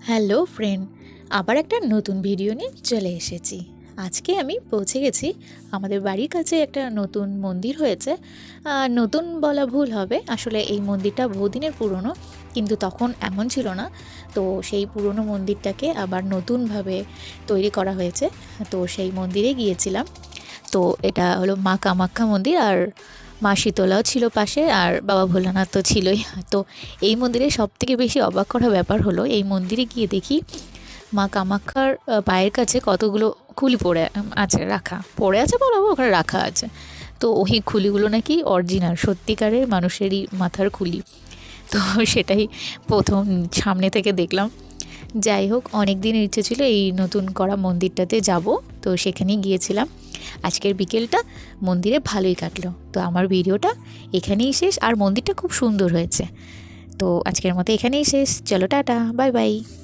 Hello friend, আবার একটা নতুন ভিডিও নিয়ে চলে এসেছি। আজকে আমি পৌঁছে গেছি আমাদের বাড়ির কাছে একটা নতুন মন্দির হয়েছে। নতুন বলা ভুল হবে, আসলে এই মন্দিরটা বহুদিনের পুরনো, কিন্তু তখন এমন ছিল না। তো সেই পুরনো মন্দিরটাকে আবার নতুনভাবে তৈরি করা হয়েছে। তো সেই মন্দিরে গিয়েছিলাম। তো এটা হলো মা কামাখ্যা মন্দির, আর মা শীতলাও ছিল পাশে, আর বাবা ভোলানাথ তো ছিলই। তো এই মন্দিরে সবথেকে বেশি অবাক করা ব্যাপার হলো, এই মন্দিরে গিয়ে দেখি মা কামাখ্যার পায়ের কাছে কতগুলো খুলি পড়ে আছে বলবো, ওখানে রাখা আছে। তো ওই খুলিগুলো নাকি অরিজিনাল সত্যিকারের মানুষেরই মাথার খুলি। তো সেটাই প্রথম সামনে থেকে দেখলাম। যাই হোক, অনেক দিনের ইচ্ছে ছিল এই নতুন করা মন্দিরটাতে যাব, তো সেখানেই গিয়েছিলাম। আজকের বিকেলটা মন্দিরে ভালোই কাটলো। তো আমার ভিডিওটা এখানেই শেষ, আর মন্দিরটা খুব সুন্দর হয়েছে। তো আজকের মতো এখানেই শেষ, চলো টাটা, বাই বাই।